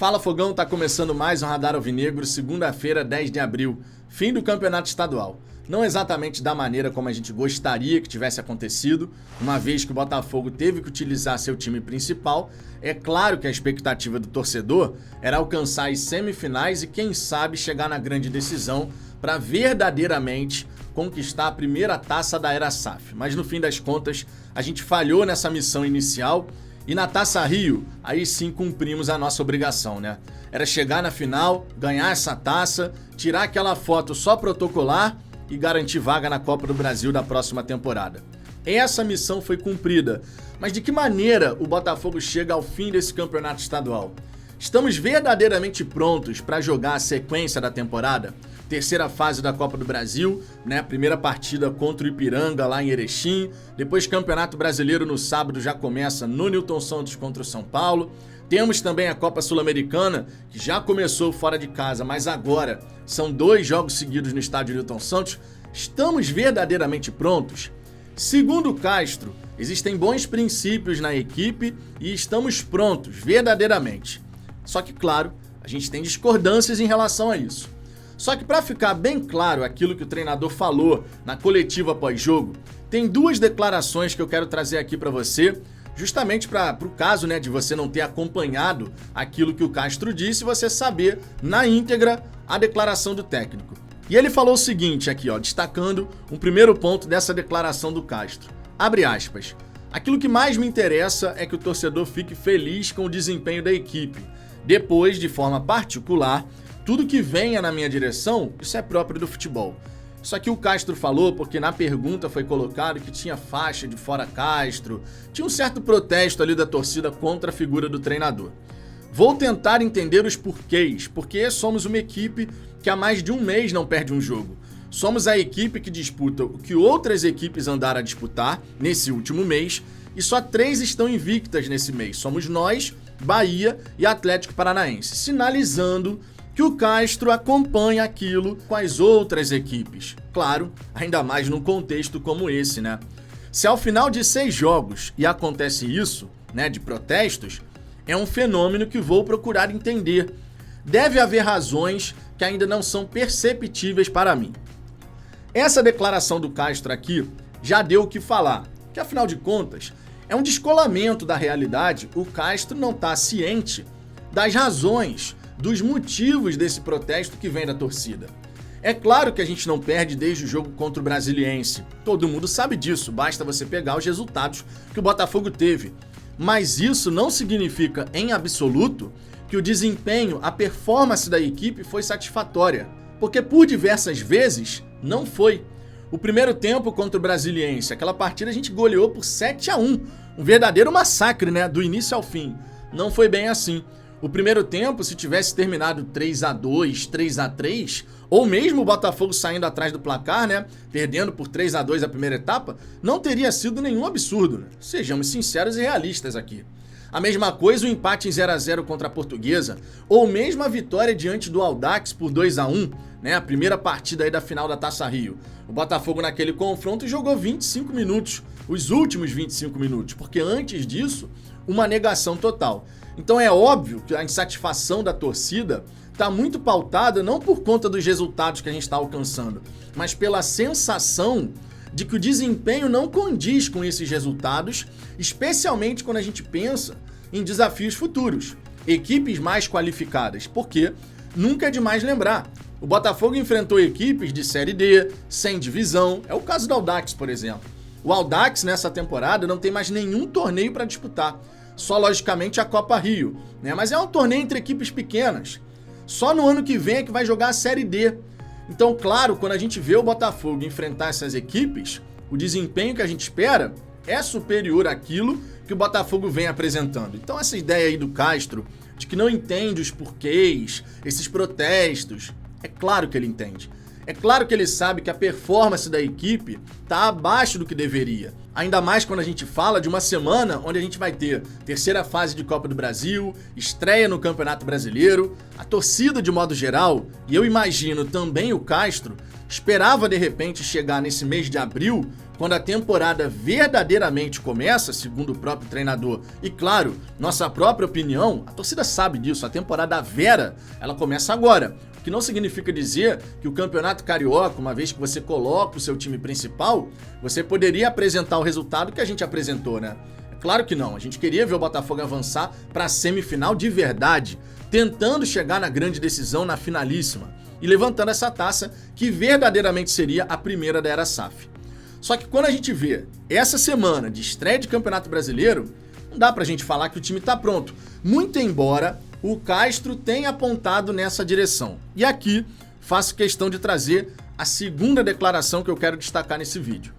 Fala Fogão, tá começando mais um Radar Alvinegro, segunda-feira, 10 de abril, fim do campeonato estadual. Não exatamente da maneira como a gente gostaria que tivesse acontecido, uma vez que o Botafogo teve que utilizar seu time principal. É claro que a expectativa do torcedor era alcançar as semifinais e quem sabe chegar na grande decisão para verdadeiramente conquistar a primeira taça da Era SAF. Mas no fim das contas, a gente falhou nessa missão inicial. E na Taça Rio, aí sim cumprimos a nossa obrigação, né? Era chegar na final, ganhar essa taça, tirar aquela foto só protocolar e garantir vaga na Copa do Brasil da próxima temporada. Essa missão foi cumprida, mas de que maneira o Botafogo chega ao fim desse campeonato estadual? Estamos verdadeiramente prontos para jogar a sequência da temporada? Terceira fase da Copa do Brasil, né? Primeira partida contra o Ipiranga lá em Erechim. Depois Campeonato Brasileiro no sábado já começa no Newton Santos contra o São Paulo. Temos também a Copa Sul-Americana, que já começou fora de casa, mas agora são 2 jogos seguidos no estádio Newton Santos. Estamos verdadeiramente prontos? Segundo o Castro, existem bons princípios na equipe e estamos prontos, verdadeiramente. Só que, claro, a gente tem discordâncias em relação a isso. Só que para ficar bem claro aquilo que o treinador falou na coletiva pós-jogo, tem 2 declarações que eu quero trazer aqui para você, justamente para o caso, né, de você não ter acompanhado aquilo que o Castro disse e você saber na íntegra a declaração do técnico. E ele falou o seguinte aqui, ó, destacando um primeiro ponto dessa declaração do Castro. Abre aspas. Aquilo que mais me interessa é que o torcedor fique feliz com o desempenho da equipe. Depois, de forma particular, tudo que venha na minha direção, isso é próprio do futebol. Isso aqui o Castro falou porque na pergunta foi colocado que tinha faixa de fora Castro, tinha um certo protesto ali da torcida contra a figura do treinador. Vou tentar entender os porquês, porque somos uma equipe que há mais de um mês não perde um jogo. Somos a equipe que disputa o que outras equipes andaram a disputar nesse último mês e só 3 estão invictas nesse mês. Somos nós, Bahia e Atlético Paranaense, sinalizando que o Castro acompanha aquilo com as outras equipes. Claro, ainda mais num contexto como esse, né? Se ao final de 6 jogos e acontece isso, né, de protestos, é um fenômeno que vou procurar entender. Deve haver razões que ainda não são perceptíveis para mim. Essa declaração do Castro aqui já deu o que falar, que afinal de contas é um descolamento da realidade. O Castro não está ciente das razões, dos motivos desse protesto que vem da torcida. É claro que a gente não perde desde o jogo contra o Brasiliense. Todo mundo sabe disso, basta você pegar os resultados que o Botafogo teve. Mas isso não significa, em absoluto, que o desempenho, a performance da equipe foi satisfatória. Porque por diversas vezes, não foi. O primeiro tempo contra o Brasiliense, aquela partida a gente goleou por 7-1. Um verdadeiro massacre, né? Do início ao fim. Não foi bem assim. O primeiro tempo, se tivesse terminado 3-2, 3-3, ou mesmo o Botafogo saindo atrás do placar, né, perdendo por 3-2 a primeira etapa, não teria sido nenhum absurdo, né? Sejamos sinceros e realistas aqui. A mesma coisa o empate em 0-0 contra a Portuguesa, ou mesmo a vitória diante do Audax por 2-1, né, a primeira partida aí da final da Taça Rio. O Botafogo naquele confronto jogou 25 minutos, os últimos 25 minutos, porque antes disso, uma negação total. Então é óbvio que a insatisfação da torcida está muito pautada não por conta dos resultados que a gente está alcançando, mas pela sensação de que o desempenho não condiz com esses resultados, especialmente quando a gente pensa em desafios futuros, equipes mais qualificadas, porque nunca é demais lembrar, o Botafogo enfrentou equipes de Série D, sem divisão, é o caso do Audax, por exemplo. O Audax nessa temporada não tem mais nenhum torneio para disputar. Só, logicamente, a Copa Rio, né? Mas é um torneio entre equipes pequenas. Só no ano que vem é que vai jogar a Série D. Então, claro, quando a gente vê o Botafogo enfrentar essas equipes, o desempenho que a gente espera é superior àquilo que o Botafogo vem apresentando. Então, essa ideia aí do Castro, de que não entende os porquês, esses protestos, é claro que ele entende. É claro que ele sabe que a performance da equipe está abaixo do que deveria. Ainda mais quando a gente fala de uma semana onde a gente vai ter terceira fase de Copa do Brasil, estreia no Campeonato Brasileiro. A torcida, de modo geral, e eu imagino também o Castro, esperava de repente chegar nesse mês de abril quando a temporada verdadeiramente começa, segundo o próprio treinador, e claro, nossa própria opinião, a torcida sabe disso, a temporada vera, ela começa agora. O que não significa dizer que o Campeonato Carioca, uma vez que você coloca o seu time principal, você poderia apresentar o resultado que a gente apresentou, né? É claro que não, a gente queria ver o Botafogo avançar para a semifinal de verdade, tentando chegar na grande decisão, na finalíssima, e levantando essa taça que verdadeiramente seria a primeira da era SAF. Só que quando a gente vê essa semana de estreia de Campeonato Brasileiro, não dá pra gente falar que o time tá pronto, muito embora o Castro tenha apontado nessa direção. E aqui faço questão de trazer a segunda declaração que eu quero destacar nesse vídeo.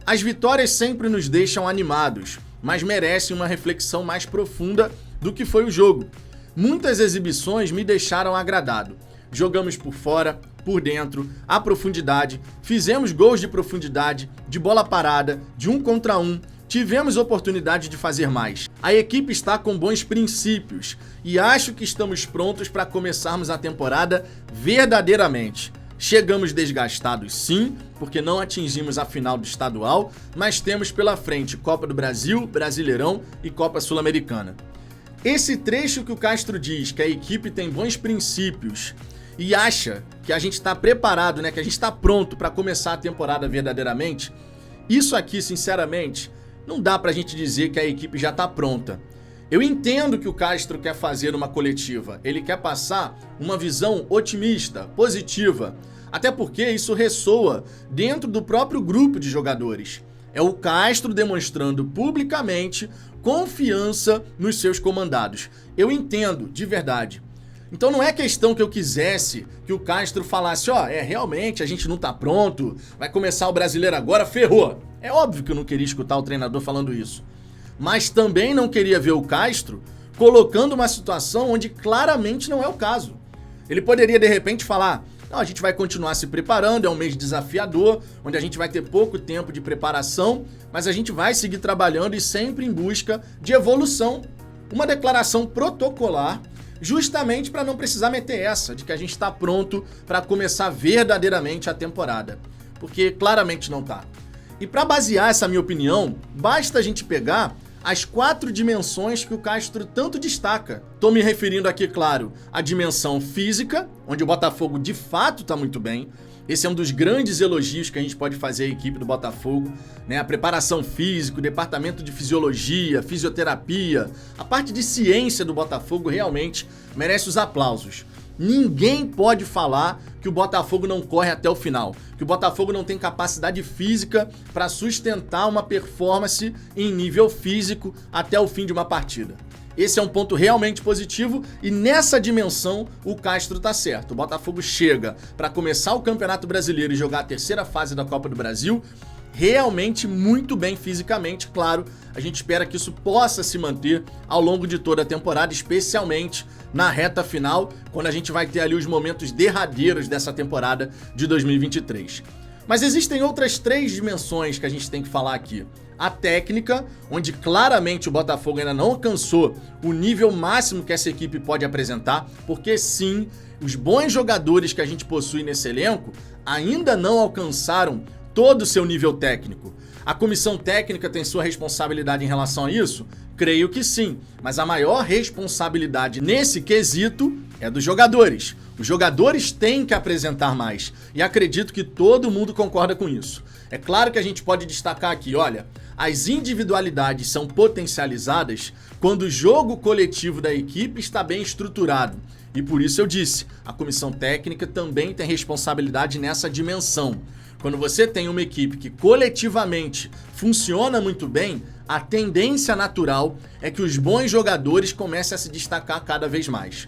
As vitórias sempre nos deixam animados, mas merecem uma reflexão mais profunda do que foi o jogo. Muitas exibições me deixaram agradado. Jogamos por fora, por dentro, à profundidade, fizemos gols de profundidade, de bola parada, de 1 contra 1, tivemos oportunidade de fazer mais. A equipe está com bons princípios e acho que estamos prontos para começarmos a temporada verdadeiramente. Chegamos desgastados sim, porque não atingimos a final do estadual, mas temos pela frente Copa do Brasil, Brasileirão e Copa Sul-Americana. Esse trecho que o Castro diz que a equipe tem bons princípios e acha que a gente está preparado, né, que a gente está pronto para começar a temporada verdadeiramente, isso aqui, sinceramente, não dá pra gente dizer que a equipe já tá pronta. Eu entendo que o Castro quer fazer uma coletiva, ele quer passar uma visão otimista, positiva, até porque isso ressoa dentro do próprio grupo de jogadores. É o Castro demonstrando publicamente confiança nos seus comandados. Eu entendo, de verdade. Então não é questão que eu quisesse que o Castro falasse, realmente a gente não tá pronto, vai começar o Brasileiro agora, ferrou. É óbvio que eu não queria escutar o treinador falando isso. Mas também não queria ver o Castro colocando uma situação onde claramente não é o caso. Ele poderia de repente falar, não, a gente vai continuar se preparando, é um mês desafiador, onde a gente vai ter pouco tempo de preparação, mas a gente vai seguir trabalhando e sempre em busca de evolução. Uma declaração protocolar, justamente para não precisar meter essa, de que a gente está pronto para começar verdadeiramente a temporada. Porque claramente não tá. E para basear essa minha opinião, basta a gente pegar as 4 dimensões que o Castro tanto destaca. Tô me referindo aqui, claro, à dimensão física, onde o Botafogo de fato tá muito bem. Esse é um dos grandes elogios que a gente pode fazer à equipe do Botafogo, né? A preparação física, o departamento de fisiologia, fisioterapia, a parte de ciência do Botafogo realmente merece os aplausos. Ninguém pode falar que o Botafogo não corre até o final, que o Botafogo não tem capacidade física para sustentar uma performance em nível físico até o fim de uma partida. Esse é um ponto realmente positivo e nessa dimensão o Castro tá certo. O Botafogo chega para começar o Campeonato Brasileiro e jogar a terceira fase da Copa do Brasil realmente muito bem fisicamente, claro, a gente espera que isso possa se manter ao longo de toda a temporada, especialmente na reta final, quando a gente vai ter ali os momentos derradeiros dessa temporada de 2023. Mas existem outras 3 dimensões que a gente tem que falar aqui. A técnica, onde claramente o Botafogo ainda não alcançou o nível máximo que essa equipe pode apresentar, porque sim, os bons jogadores que a gente possui nesse elenco ainda não alcançaram todo o seu nível técnico. A comissão técnica tem sua responsabilidade em relação a isso? Creio que sim, mas a maior responsabilidade nesse quesito é dos jogadores. Os jogadores têm que apresentar mais e acredito que todo mundo concorda com isso. É claro que a gente pode destacar aqui, olha, as individualidades são potencializadas quando o jogo coletivo da equipe está bem estruturado. E por isso eu disse, a comissão técnica também tem responsabilidade nessa dimensão. Quando você tem uma equipe que coletivamente funciona muito bem, a tendência natural é que os bons jogadores comecem a se destacar cada vez mais.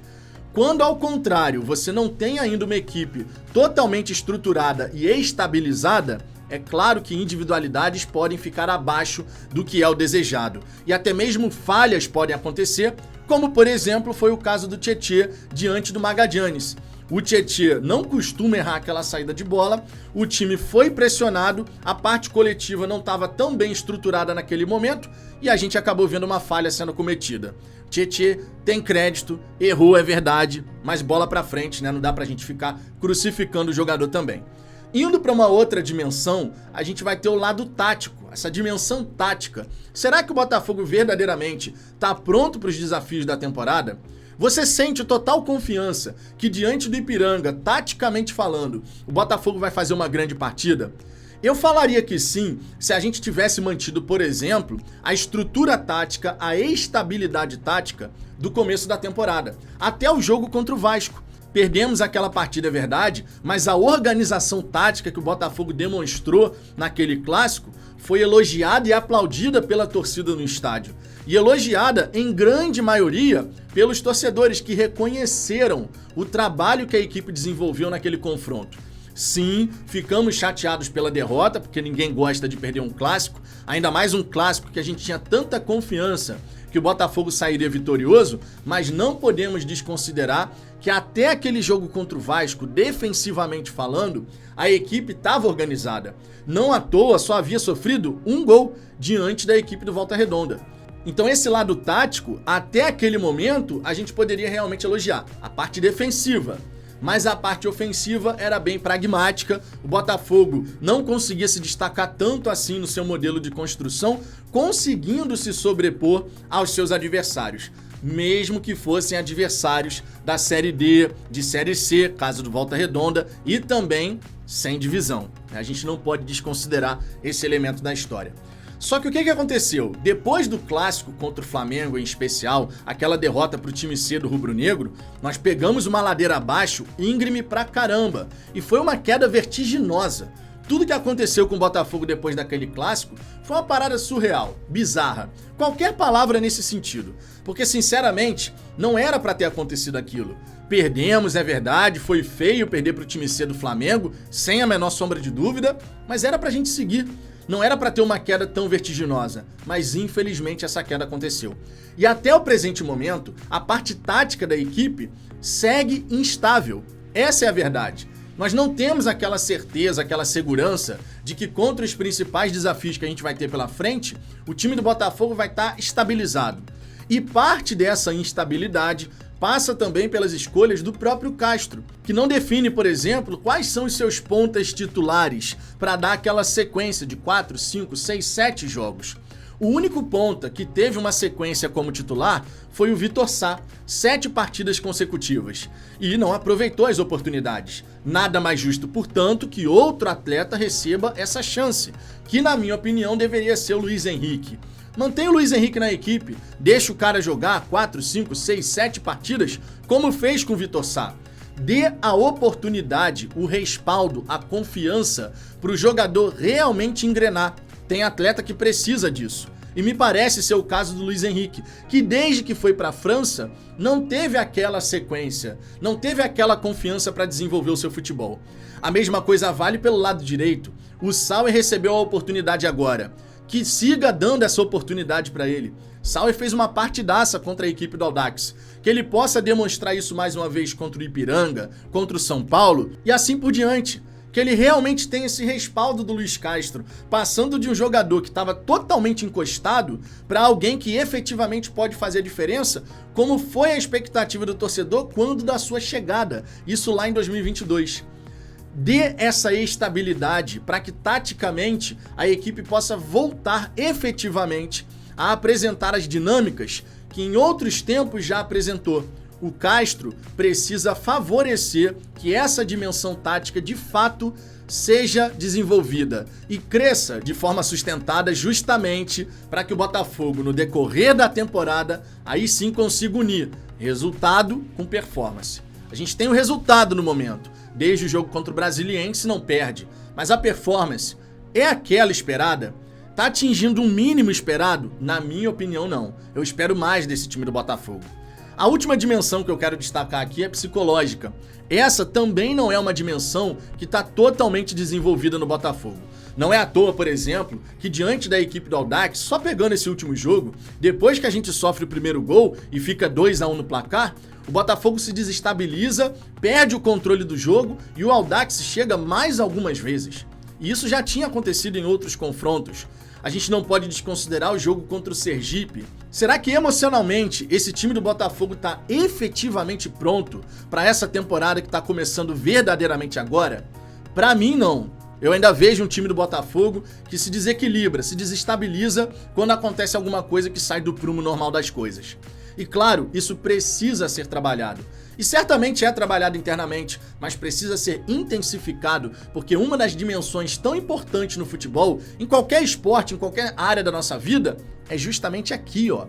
Quando, ao contrário, você não tem ainda uma equipe totalmente estruturada e estabilizada, é claro que individualidades podem ficar abaixo do que é o desejado. E até mesmo falhas podem acontecer, como por exemplo foi o caso do Tietê diante do Magallanes. O Tietê não costuma errar aquela saída de bola, o time foi pressionado, a parte coletiva não estava tão bem estruturada naquele momento e a gente acabou vendo uma falha sendo cometida. Tietê tem crédito, errou, é verdade, mas bola pra frente, né? Não dá pra gente ficar crucificando o jogador também. Indo para uma outra dimensão, a gente vai ter o lado tático, essa dimensão tática. Será que o Botafogo verdadeiramente está pronto para os desafios da temporada? Você sente total confiança que diante do Ipiranga, taticamente falando, o Botafogo vai fazer uma grande partida? Eu falaria que sim, se a gente tivesse mantido, por exemplo, a estrutura tática, a estabilidade tática do começo da temporada, até o jogo contra o Vasco. Perdemos aquela partida, é verdade, mas a organização tática que o Botafogo demonstrou naquele clássico foi elogiada e aplaudida pela torcida no estádio. E elogiada, em grande maioria, pelos torcedores que reconheceram o trabalho que a equipe desenvolveu naquele confronto. Sim, ficamos chateados pela derrota, porque ninguém gosta de perder um clássico, ainda mais um clássico que a gente tinha tanta confiança que o Botafogo sairia vitorioso, mas não podemos desconsiderar que até aquele jogo contra o Vasco, defensivamente falando, a equipe estava organizada. Não à toa só havia sofrido um gol diante da equipe do Volta Redonda. Então esse lado tático, até aquele momento, a gente poderia realmente elogiar. A parte defensiva. Mas a parte ofensiva era bem pragmática, o Botafogo não conseguia se destacar tanto assim no seu modelo de construção, conseguindo se sobrepor aos seus adversários, mesmo que fossem adversários da Série D, de Série C, caso do Volta Redonda, e também sem divisão. A gente não pode desconsiderar esse elemento da história. Só que o que aconteceu? Depois do clássico contra o Flamengo, em especial, aquela derrota para o time C do rubro-negro, nós pegamos uma ladeira abaixo íngreme pra caramba, e foi uma queda vertiginosa. Tudo que aconteceu com o Botafogo depois daquele clássico foi uma parada surreal, bizarra. Qualquer palavra nesse sentido, porque sinceramente não era para ter acontecido aquilo. Perdemos, é verdade, foi feio perder para o time C do Flamengo, sem a menor sombra de dúvida, mas era pra gente seguir. Não era para ter uma queda tão vertiginosa, mas infelizmente essa queda aconteceu. E até o presente momento, a parte tática da equipe segue instável. Essa é a verdade. Nós não temos aquela certeza, aquela segurança de que contra os principais desafios que a gente vai ter pela frente, o time do Botafogo vai estar estabilizado. E parte dessa instabilidade passa também pelas escolhas do próprio Castro, que não define, por exemplo, quais são os seus pontas titulares para dar aquela sequência de 4, 5, 6, 7 jogos. O único ponta que teve uma sequência como titular foi o Vitor Sá, 7 partidas consecutivas, e não aproveitou as oportunidades. Nada mais justo, portanto, que outro atleta receba essa chance, que na minha opinião deveria ser o Luiz Henrique. Mantém o Luiz Henrique na equipe, deixa o cara jogar 4, 5, 6, 7 partidas, como fez com o Vitor Sá. Dê a oportunidade, o respaldo, a confiança para o jogador realmente engrenar. Tem atleta que precisa disso. E me parece ser o caso do Luiz Henrique, que desde que foi para a França, não teve aquela sequência, não teve aquela confiança para desenvolver o seu futebol. A mesma coisa vale pelo lado direito. O Sauer recebeu a oportunidade agora. Que siga dando essa oportunidade para ele. Sauer fez uma partidaça contra a equipe do Audax. Que ele possa demonstrar isso mais uma vez contra o Ipiranga, contra o São Paulo e assim por diante. Que ele realmente tenha esse respaldo do Luiz Castro, passando de um jogador que estava totalmente encostado para alguém que efetivamente pode fazer a diferença, como foi a expectativa do torcedor quando da sua chegada, isso lá em 2022. Dê essa estabilidade para que taticamente a equipe possa voltar efetivamente a apresentar as dinâmicas que em outros tempos já apresentou. O Castro precisa favorecer que essa dimensão tática de fato seja desenvolvida e cresça de forma sustentada justamente para que o Botafogo no decorrer da temporada aí sim consiga unir resultado com performance. A gente tem o resultado no momento. Desde o jogo contra o Brasiliense não perde, mas a performance é aquela esperada? Tá atingindo um mínimo esperado? Na minha opinião não. Eu espero mais desse time do Botafogo. A última dimensão que eu quero destacar aqui é psicológica. Essa também não é uma dimensão que está totalmente desenvolvida no Botafogo. Não é à toa, por exemplo, que diante da equipe do Audax, só pegando esse último jogo, depois que a gente sofre o primeiro gol e fica 2-1 no placar, o Botafogo se desestabiliza, perde o controle do jogo e o Audax chega mais algumas vezes. E isso já tinha acontecido em outros confrontos. A gente não pode desconsiderar o jogo contra o Sergipe. Será que emocionalmente esse time do Botafogo está efetivamente pronto para essa temporada que está começando verdadeiramente agora? Pra mim, não. Eu ainda vejo um time do Botafogo que se desequilibra, se desestabiliza quando acontece alguma coisa que sai do prumo normal das coisas. E claro, isso precisa ser trabalhado. E certamente é trabalhado internamente, mas precisa ser intensificado, porque uma das dimensões tão importantes no futebol, em qualquer esporte, em qualquer área da nossa vida, é justamente aqui, ó.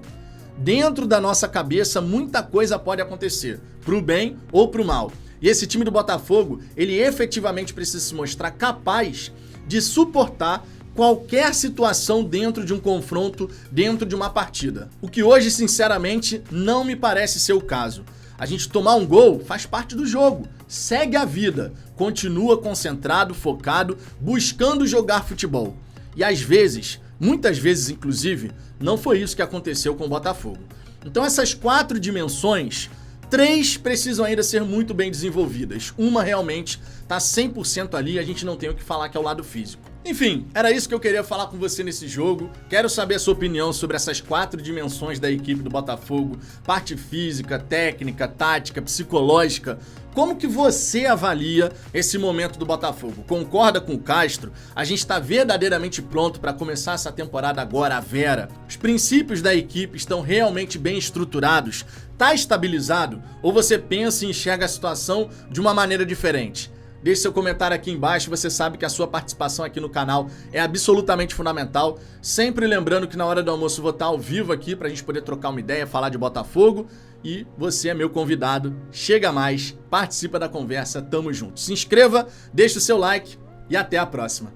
Dentro da nossa cabeça, muita coisa pode acontecer, pro bem ou pro mal. E esse time do Botafogo, ele efetivamente precisa se mostrar capaz de suportar qualquer situação dentro de um confronto, dentro de uma partida. O que hoje, sinceramente, não me parece ser o caso. A gente tomar um gol faz parte do jogo, segue a vida, continua concentrado, focado, buscando jogar futebol. E às vezes, muitas vezes inclusive, não foi isso que aconteceu com o Botafogo. Então essas 4 dimensões, 3 precisam ainda ser muito bem desenvolvidas. Uma realmente tá 100% ali, a gente não tem o que falar, que é o lado físico. Enfim, era isso que eu queria falar com você nesse jogo. Quero saber a sua opinião sobre essas 4 dimensões da equipe do Botafogo. Parte física, técnica, tática, psicológica. Como que você avalia esse momento do Botafogo? Concorda com o Castro? A gente está verdadeiramente pronto para começar essa temporada agora, a Vera? Os princípios da equipe estão realmente bem estruturados? Tá estabilizado? Ou você pensa e enxerga a situação de uma maneira diferente? Deixe seu comentário aqui embaixo, você sabe que a sua participação aqui no canal é absolutamente fundamental. Sempre lembrando que na hora do almoço eu vou estar ao vivo aqui pra gente poder trocar uma ideia, falar de Botafogo. E você é meu convidado, chega mais, participa da conversa, tamo junto. Se inscreva, deixa o seu like e até a próxima.